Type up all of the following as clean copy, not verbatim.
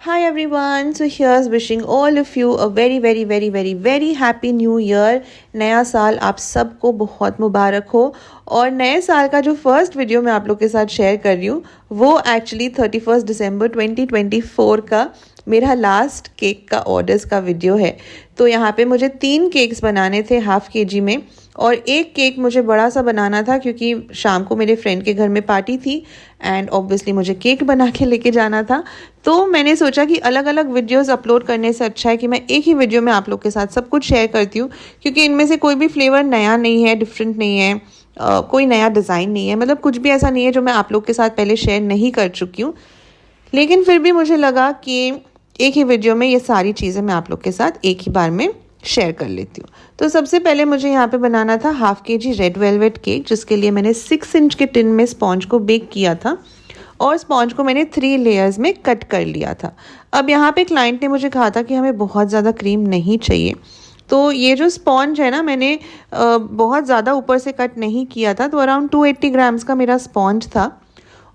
Hi everyone, so here's wishing all of you a very happy new year। नया साल आप सबको बहुत मुबारक हो। और नए साल का जो फर्स्ट वीडियो मैं आप लोग के साथ शेयर कर रही हूँ वो एक्चुअली 31 दिसंबर 2024 का मेरा लास्ट केक का ऑर्डर्स का वीडियो है। तो यहाँ पे मुझे 3 केक्स बनाने थे हाफ केजी में, और एक केक मुझे बड़ा सा बनाना था क्योंकि शाम को मेरे फ्रेंड के घर में पार्टी थी एंड ऑब्वियसली मुझे केक बना के लेके जाना था। तो मैंने सोचा कि अलग अलग वीडियोस अपलोड करने से अच्छा है कि मैं एक ही वीडियो में आप लोग के साथ सब कुछ शेयर करती हूँ, क्योंकि इनमें से कोई भी फ्लेवर नया नहीं है, डिफरेंट नहीं है, कोई नया डिज़ाइन नहीं है, मतलब कुछ भी ऐसा नहीं है जो मैं आप लोग के साथ पहले शेयर नहीं कर चुकी हूँ। लेकिन फिर भी मुझे लगा कि एक ही वीडियो में ये सारी चीज़ें मैं आप लोग के साथ एक ही बार में शेयर कर लेती हूँ। तो सबसे पहले मुझे यहाँ पे बनाना था half KG red velvet cake, जिसके लिए मैंने 6 इंच के टिन में स्पॉन्ज को बेक किया था और स्पॉन्ज को मैंने 3 लेयर्स में कट कर लिया था। अब यहाँ पे क्लाइंट ने मुझे कहा था कि हमें बहुत ज़्यादा क्रीम नहीं चाहिए, तो ये जो स्पॉन्ज है ना, मैंने बहुत ज़्यादा ऊपर से कट नहीं किया था, तो अराउंड 280 ग्राम्स का मेरा स्पॉन्ज था।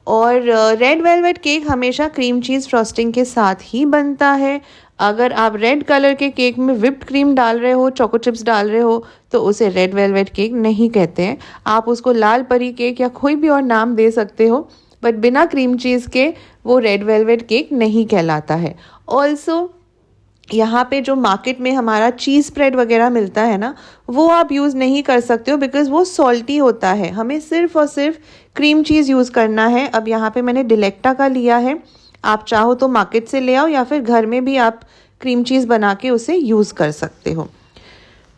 और रेड वेलवेट केक हमेशा क्रीम चीज़ फ्रॉस्टिंग के साथ ही बनता है। अगर आप रेड कलर के केक में विप्ड क्रीम डाल रहे हो, चोको चिप्स डाल रहे हो, तो उसे रेड वेलवेट केक नहीं कहते हैं। आप उसको लाल परी केक या कोई भी और नाम दे सकते हो, बट बिना क्रीम चीज़ के वो रेड वेलवेट केक नहीं कहलाता है। ऑल्सो यहाँ पे जो मार्केट में हमारा चीज़ स्प्रेड वगैरह मिलता है ना, वो आप यूज़ नहीं कर सकते हो बिकॉज़ वो सॉल्टी होता है। हमें सिर्फ और सिर्फ क्रीम चीज़ यूज़ करना है। अब यहाँ पे मैंने डिलेक्टा का लिया है, आप चाहो तो मार्केट से ले आओ या फिर घर में भी आप क्रीम चीज़ बना के उसे यूज़ कर सकते हो।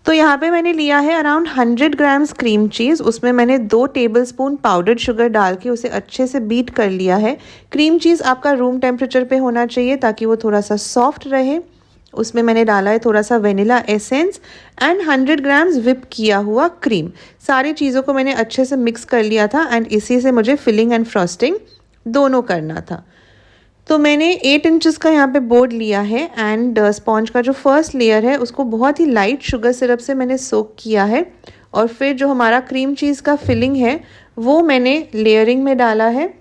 तो यहाँ पे मैंने लिया है अराउंड 100 ग्राम्स क्रीम चीज़, उसमें मैंने 2 टेबलस्पून पाउडर्ड शुगर डाल के उसे अच्छे से बीट कर लिया है। क्रीम चीज़ आपका रूम टेम्परेचर पे होना चाहिए ताकि वो थोड़ा सा सॉफ्ट रहे। उसमें मैंने डाला है थोड़ा सा vanilla essence and 100 grams whip किया हुआ क्रीम। सारी चीज़ों को मैंने अच्छे से मिक्स कर लिया था एंड इसी से मुझे फिलिंग एंड फ्रॉस्टिंग दोनों करना था। तो मैंने 8 इंचेस का यहाँ पे बोर्ड लिया है एंड स्पॉन्ज का जो फर्स्ट लेयर है उसको बहुत ही लाइट शुगर सिरप से मैंने सोक किया है, और फिर जो हमारा क्रीम चीज़ का फिलिंग है वो मैंने लेयरिंग में डाला है,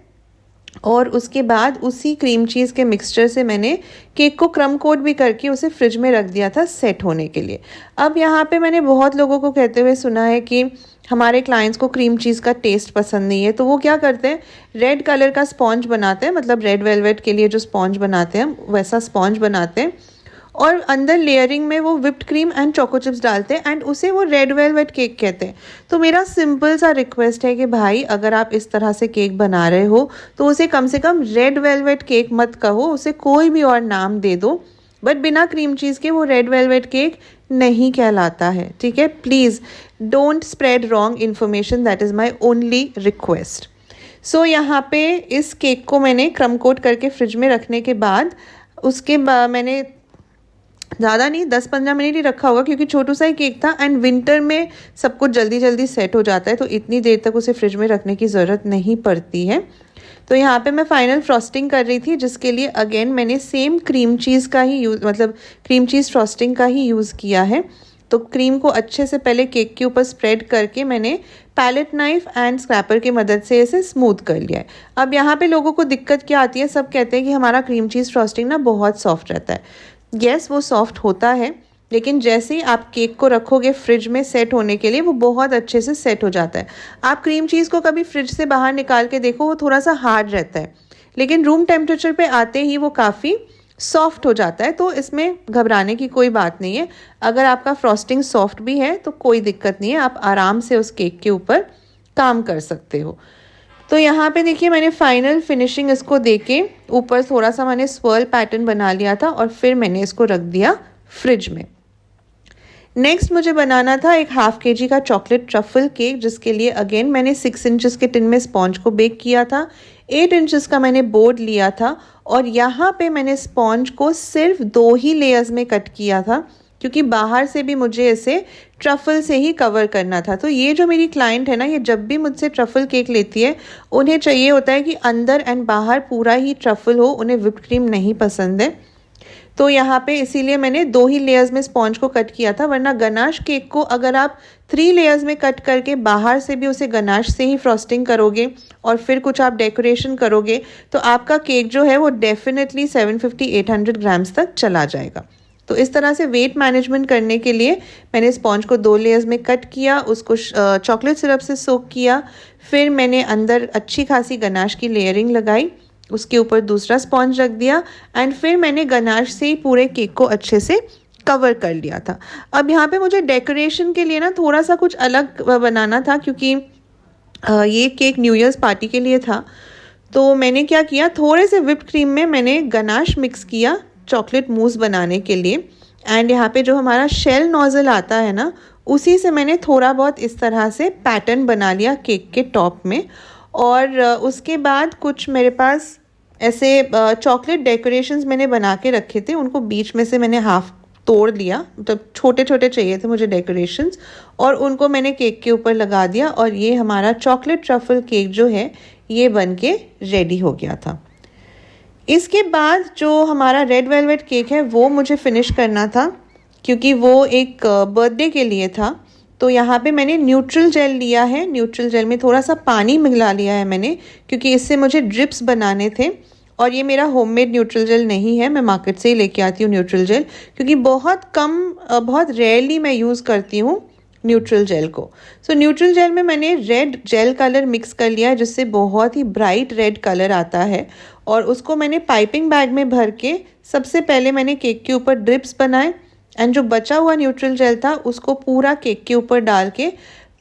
और उसके बाद उसी क्रीम चीज़ के मिक्सचर से मैंने केक को क्रम कोट भी करके उसे फ्रिज में रख दिया था सेट होने के लिए। अब यहाँ पे मैंने बहुत लोगों को कहते हुए सुना है कि हमारे क्लाइंट्स को क्रीम चीज़ का टेस्ट पसंद नहीं है, तो वो क्या करते हैं, रेड कलर का स्पॉन्ज बनाते हैं, मतलब रेड वेलवेट के लिए जो स्पॉन्ज बनाते हैं वैसा स्पॉन्ज बनाते हैं, और अंदर लेयरिंग में वो whipped cream and choco chips डालते हैं एंड उसे वो रेड वेलवेट केक कहते हैं। तो मेरा सिंपल सा रिक्वेस्ट है कि भाई अगर आप इस तरह से केक बना रहे हो तो उसे कम से कम रेड वेलवेट केक मत कहो, उसे कोई भी और नाम दे दो, बट बिना क्रीम चीज़ के वो रेड वेलवेट केक नहीं कहलाता है। ठीक है, please don't spread wrong information, that is my only request. So यहाँ पे इस केक को मैंने क्रम कोट करके फ्रिज में रखने के बाद उसके बाद मैंने ज़्यादा नहीं 10-15 मिनट ही रखा होगा क्योंकि छोटू सा ही केक था एंड विंटर में सब कुछ जल्दी जल्दी सेट हो जाता है, तो इतनी देर तक उसे फ्रिज में रखने की ज़रूरत नहीं पड़ती है। तो यहाँ पे मैं फाइनल फ्रॉस्टिंग कर रही थी, जिसके लिए अगेन मैंने सेम क्रीम चीज़ का ही यूज़, मतलब क्रीम चीज़ फ्रॉस्टिंग का ही यूज़ किया है। तो क्रीम को अच्छे से पहले केक के ऊपर स्प्रेड करके मैंने पैलेट नाइफ एंड स्क्रैपर की मदद से इसे स्मूथ कर लिया है। अब यहाँ पे लोगों को दिक्कत क्या आती है, सब कहते हैं कि हमारा क्रीम चीज़ फ्रॉस्टिंग ना बहुत सॉफ्ट रहता है। यस, वो सॉफ्ट होता है, लेकिन जैसे ही आप केक को रखोगे फ्रिज में सेट होने के लिए वो बहुत अच्छे से सेट हो जाता है। आप क्रीम चीज़ को कभी फ्रिज से बाहर निकाल के देखो, वो थोड़ा सा हार्ड रहता है, लेकिन रूम टेम्परेचर पे आते ही वो काफ़ी सॉफ्ट हो जाता है। तो इसमें घबराने की कोई बात नहीं है। अगर आपका फ्रॉस्टिंग सॉफ्ट भी है तो कोई दिक्कत नहीं है, आप आराम से उस केक के ऊपर काम कर सकते हो। तो यहाँ पे देखिए मैंने फाइनल फिनिशिंग इसको देके ऊपर थोड़ा सा मैंने स्वर्ल पैटर्न बना लिया था और फिर मैंने इसको रख दिया फ्रिज में। नेक्स्ट मुझे बनाना था एक हाफ केजी का चॉकलेट ट्रफल केक, जिसके लिए अगेन मैंने 6 इंचेस के टिन में स्पॉन्ज को बेक किया था। 8 इंचेस का मैंने बोर्ड लिया था और यहाँ पे मैंने स्पॉन्ज को सिर्फ 2 ही लेयर्स में कट किया था क्योंकि बाहर से भी मुझे इसे ट्रफल से ही कवर करना था। तो ये जो मेरी क्लाइंट है ना, ये जब भी मुझसे ट्रफल केक लेती है उन्हें चाहिए होता है कि अंदर एंड बाहर पूरा ही ट्रफल हो, उन्हें व्हिप्ड क्रीम नहीं पसंद है। तो यहाँ पे इसीलिए मैंने 2 ही लेयर्स में स्पॉन्ज को कट किया था, वरना गनाश केक को अगर आप 3 लेयर्स में कट करके बाहर से भी उसे गनाश से ही फ्रॉस्टिंग करोगे और फिर कुछ आप डेकोरेशन करोगे तो आपका केक जो है वो डेफिनेटली 750-800 ग्राम्स तक चला जाएगा। तो इस तरह से वेट मैनेजमेंट करने के लिए मैंने स्पॉन्ज को 2 लेयर्स में कट किया, उसको चॉकलेट सिरप से सोक किया, फिर मैंने अंदर अच्छी खासी गनाश की लेयरिंग लगाई, उसके ऊपर दूसरा स्पॉन्ज रख दिया एंड फिर मैंने गनाश से ही पूरे केक को अच्छे से कवर कर लिया था। अब यहाँ पे मुझे डेकोरेशन के लिए ना थोड़ा सा कुछ अलग बनाना था, क्योंकि ये केक न्यू ईयर्स पार्टी के लिए था। तो मैंने क्या किया, थोड़े से व्हिप्ड क्रीम में मैंने गनाश मिक्स किया चॉकलेट मूस बनाने के लिए एंड यहाँ पे जो हमारा शेल नोज़ल आता है ना, उसी से मैंने थोड़ा बहुत इस तरह से पैटर्न बना लिया केक के टॉप में। और उसके बाद कुछ मेरे पास ऐसे चॉकलेट डेकोरेशंस मैंने बना के रखे थे, उनको बीच में से मैंने हाफ तोड़ लिया, मतलब छोटे छोटे चाहिए थे मुझे डेकोरेशंस, और उनको मैंने केक के ऊपर लगा दिया और ये हमारा चॉकलेट ट्रफल केक जो है ये बन के रेडी हो गया था। इसके बाद जो हमारा रेड वेलवेट केक है वो मुझे फिनिश करना था, क्योंकि वो एक बर्थडे के लिए था। तो यहाँ पे मैंने न्यूट्रल जेल लिया है, न्यूट्रल जेल में थोड़ा सा पानी मिला लिया है मैंने, क्योंकि इससे मुझे ड्रिप्स बनाने थे। और ये मेरा होममेड न्यूट्रल जेल नहीं है, मैं मार्केट से ही लेके आती हूँ न्यूट्रल जेल, क्योंकि बहुत रेयरली मैं यूज़ करती हूँ न्यूट्रल जेल को। सो न्यूट्रल जेल में मैंने रेड जेल कलर मिक्स कर लिया है, जिससे बहुत ही ब्राइट रेड कलर आता है, और उसको मैंने पाइपिंग बैग में भर के सबसे पहले मैंने केक के ऊपर ड्रिप्स बनाए एंड जो बचा हुआ न्यूट्रल जेल था उसको पूरा केक के ऊपर डाल के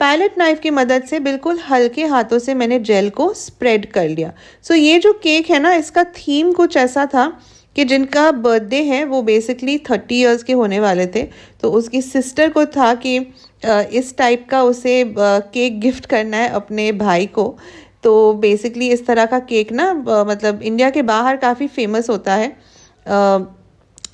पैलेट नाइफ की मदद से बिल्कुल हल्के हाथों से मैंने जेल को स्प्रेड कर लिया। सो ये जो केक है ना, इसका थीम कुछ ऐसा था कि जिनका बर्थडे है वो बेसिकली 30 इयर्स के होने वाले थे, तो उसकी सिस्टर को था कि इस टाइप का उसे केक गिफ्ट करना है अपने भाई को। तो बेसिकली इस तरह का केक ना मतलब इंडिया के बाहर काफ़ी फेमस होता है।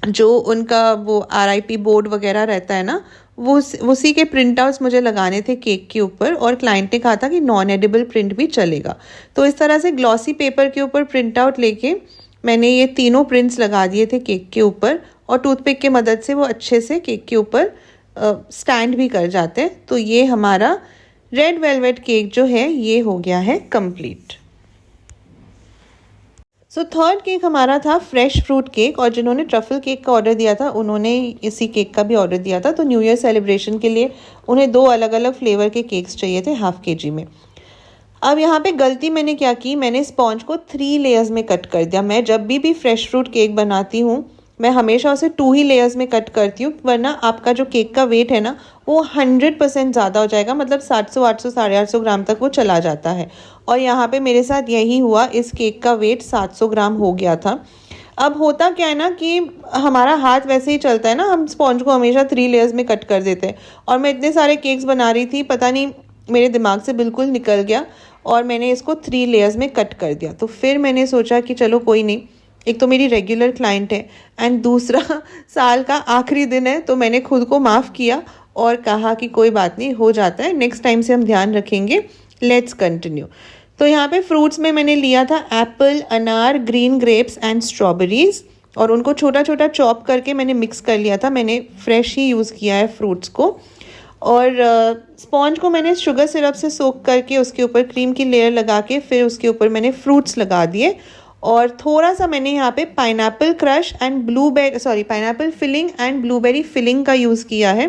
जो उनका वो RIP बोर्ड वगैरह रहता है ना, वो उसी के प्रिंट आउट्स मुझे लगाने थे केक के ऊपर, और क्लाइंट ने कहा था कि नॉन एडिबल प्रिंट भी चलेगा। तो इस तरह से ग्लॉसी पेपर के ऊपर प्रिंट आउट लेके मैंने ये तीनों प्रिंट्स लगा दिए थे केक के ऊपर, और टूथपिक की मदद से वो अच्छे से केक के ऊपर स्टैंड भी कर जाते हैं। तो ये हमारा रेड वेलवेट केक जो है ये हो गया है कंप्लीट। सो थर्ड केक हमारा था फ्रेश फ्रूट केक, और जिन्होंने ट्रफल केक का ऑर्डर दिया था उन्होंने इसी केक का भी ऑर्डर दिया था। तो न्यू ईयर सेलिब्रेशन के लिए उन्हें 2 अलग अलग फ्लेवर के केक्स चाहिए थे हाफ kg में। अब यहाँ पे गलती मैंने क्या की, मैंने स्पॉन्ज को 3 लेयर्स में कट कर दिया। मैं जब भी फ्रेश फ्रूट केक बनाती हूँ मैं हमेशा उसे 2 ही लेयर्स में कट करती हूँ, वरना आपका जो केक का वेट है ना वो 100% ज़्यादा हो जाएगा, मतलब 700, 800, 850 ग्राम तक वो चला जाता है। और यहाँ पे मेरे साथ यही हुआ, इस केक का वेट 700 ग्राम हो गया था। अब होता क्या है ना कि हमारा हाथ वैसे ही चलता है ना, हम स्पॉन्ज को हमेशा 3 लेयर्स में कट कर देते हैं, और मैं इतने सारे केक्स बना रही थी, पता नहीं मेरे दिमाग से बिल्कुल निकल गया और मैंने इसको 3 लेयर्स में कट कर दिया। तो फिर मैंने सोचा कि चलो कोई नहीं, एक तो मेरी रेगुलर क्लाइंट है एंड दूसरा साल का आखिरी दिन है, तो मैंने खुद को माफ़ किया और कहा कि कोई बात नहीं, हो जाता है, नेक्स्ट टाइम से हम ध्यान रखेंगे, लेट्स कंटिन्यू। तो यहाँ पे फ्रूट्स में मैंने लिया था एप्पल, अनार, ग्रीन ग्रेप्स एंड स्ट्रॉबेरीज़, और उनको छोटा छोटा चॉप करके मैंने मिक्स कर लिया था। मैंने फ्रेश ही यूज़ किया है फ्रूट्स को। और स्पॉन्ज को मैंने शुगर सिरप से सोक करके उसके ऊपर क्रीम की लेयर लगा के फिर उसके ऊपर मैंने फ्रूट्स लगा दिए, और थोड़ा सा मैंने यहाँ पे pineapple crush and pineapple filling and blueberry filling का यूज़ किया है,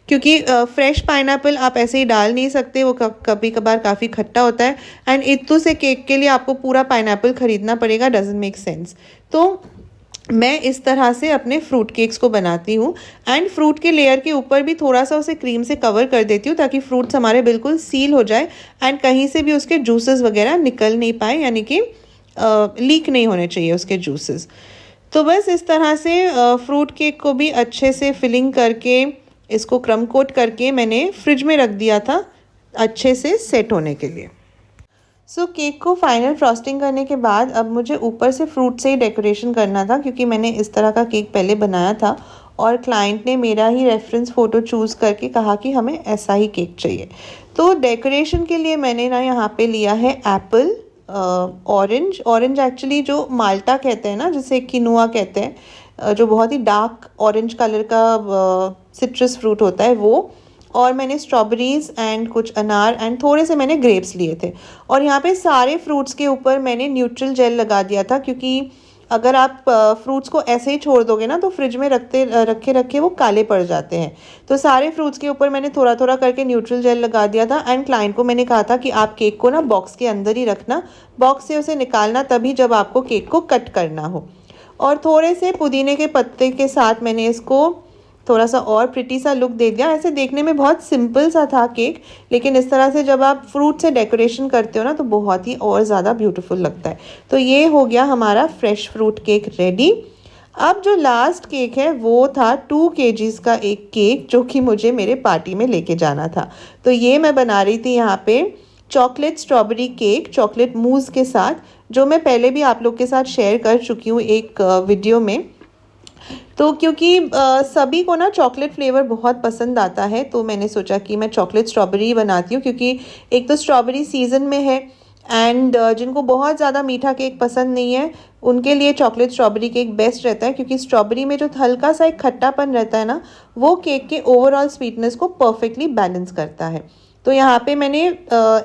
क्योंकि फ्रेश पाइनएप्पल आप ऐसे ही डाल नहीं सकते, वो कभी कभार काफ़ी खट्टा होता है, एंड इत्तू से केक के लिए आपको पूरा पाइनएप्पल ख़रीदना पड़ेगा, डजंट मेक सेंस। तो मैं इस तरह से अपने फ्रूट केक्स को बनाती हूँ, एंड फ्रूट के लेयर के ऊपर भी थोड़ा सा उसे क्रीम से कवर कर देती हूँ ताकि फ्रूट्स हमारे बिल्कुल सील हो जाए एंड कहीं से भी उसके जूसेस वगैरह निकल नहीं पाए, यानी कि लीक नहीं होने चाहिए उसके जूसेस। तो बस इस तरह से फ्रूट केक को भी अच्छे से फिलिंग करके इसको क्रम कोट करके मैंने फ्रिज में रख दिया था अच्छे से सेट होने के लिए। सो केक को फाइनल फ्रॉस्टिंग करने के बाद अब मुझे ऊपर से फ्रूट से ही डेकोरेशन करना था, क्योंकि मैंने इस तरह का केक पहले बनाया था और क्लाइंट ने मेरा ही रेफरेंस फ़ोटो चूज़ करके कहा कि हमें ऐसा ही केक चाहिए। तो डेकोरेशन के लिए मैंने ना यहाँ पे लिया है एप्पल, ऑरेंज एक्चुअली जो माल्टा कहते हैं ना, जिसे किनुआ कहते हैं, जो बहुत ही डार्क ऑरेंज कलर का सिट्रस फ्रूट होता है वो, और मैंने स्ट्रॉबेरीज़ एंड कुछ अनार एंड थोड़े से मैंने ग्रेप्स लिए थे। और यहाँ पे सारे फ्रूट्स के ऊपर मैंने न्यूट्रल जेल लगा दिया था, क्योंकि अगर आप फ्रूट्स को ऐसे ही छोड़ दोगे ना तो फ्रिज में रखे रखे वो काले पड़ जाते हैं। तो सारे फ्रूट्स के ऊपर मैंने थोड़ा थोड़ा करके न्यूट्रल जेल लगा दिया था। एंड क्लाइंट को मैंने कहा था कि आप केक को ना बॉक्स के अंदर ही रखना, बॉक्स से उसे निकालना तभी जब आपको केक को कट करना हो। और थोड़े से पुदीने के पत्ते के साथ मैंने इसको थोड़ा सा और प्रिटी सा लुक दे दिया। ऐसे देखने में बहुत सिंपल सा था केक, लेकिन इस तरह से जब आप फ्रूट से डेकोरेशन करते हो ना तो बहुत ही और ज़्यादा ब्यूटीफुल लगता है। तो ये हो गया हमारा फ्रेश फ्रूट केक रेडी। अब जो लास्ट केक है वो था 2 kgs का एक केक, जो कि मुझे मेरे पार्टी में लेके जाना था। तो ये मैं बना रही थी यहाँ पे चॉकलेट स्ट्रॉबेरी केक चॉकलेट मूज़ के साथ, जो मैं पहले भी आप लोग के साथ शेयर कर चुकी हूँ एक वीडियो में। तो क्योंकि सभी को ना चॉकलेट फ्लेवर बहुत पसंद आता है, तो मैंने सोचा कि मैं चॉकलेट स्ट्रॉबेरी बनाती हूँ, क्योंकि एक तो स्ट्रॉबेरी सीज़न में है एंड जिनको बहुत ज़्यादा मीठा केक पसंद नहीं है उनके लिए चॉकलेट स्ट्रॉबेरी केक बेस्ट रहता है, क्योंकि स्ट्रॉबेरी में जो हल्का सा एक खट्टापन रहता है ना, वो केक के ओवरऑल स्वीटनेस को परफेक्टली बैलेंस करता है। तो यहाँ पे मैंने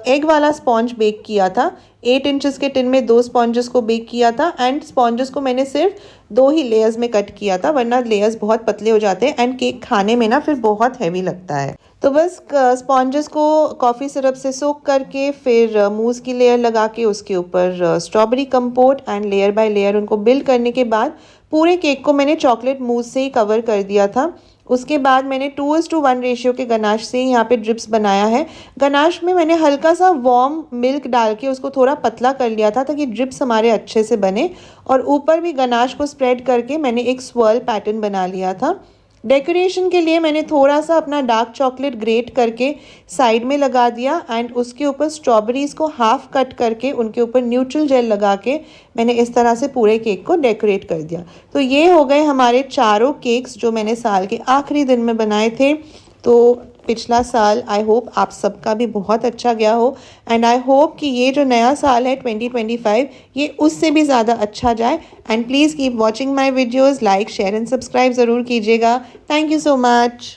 एग वाला स्पॉन्ज बेक किया था। 8 इंचेस के टिन में 2 स्पॉन्जेस को बेक किया था एंड स्पॉन्जेस को मैंने सिर्फ 2 ही लेयर्स में कट किया था, वरना लेयर्स बहुत पतले हो जाते हैं एंड केक खाने में ना फिर बहुत हैवी लगता है। तो बस स्पॉन्जेस को कॉफ़ी सिरप से सोक करके फिर मूस की लेयर लगा के उसके ऊपर strawberry compote and layer by layer उनको बिल्ड करने के बाद पूरे केक को मैंने चॉकलेट मूस से ही कवर कर दिया था। उसके बाद मैंने 2:1 रेशियो के गनाश से यहाँ पे ड्रिप्स बनाया है। गनाश में मैंने हल्का सा वार्म मिल्क डाल के उसको थोड़ा पतला कर लिया था ताकि ड्रिप्स हमारे अच्छे से बने, और ऊपर भी गनाश को स्प्रेड करके मैंने एक स्वर्ल पैटर्न बना लिया था। डेकोरेशन के लिए मैंने थोड़ा सा अपना डार्क चॉकलेट ग्रेट करके साइड में लगा दिया एंड उसके ऊपर स्ट्रॉबेरीज़ को हाफ कट करके उनके ऊपर न्यूट्रल जेल लगा के मैंने इस तरह से पूरे केक को डेकोरेट कर दिया। तो ये हो गए हमारे चारों केक्स जो मैंने साल के आखिरी दिन में बनाए थे। तो पिछला साल आई होप आप सबका भी बहुत अच्छा गया हो एंड आई होप कि ये जो नया साल है 2025 ये उससे भी ज़्यादा अच्छा जाए। And please keep watching my videos, like share and subscribe ज़रूर कीजिएगा। Thank you so much.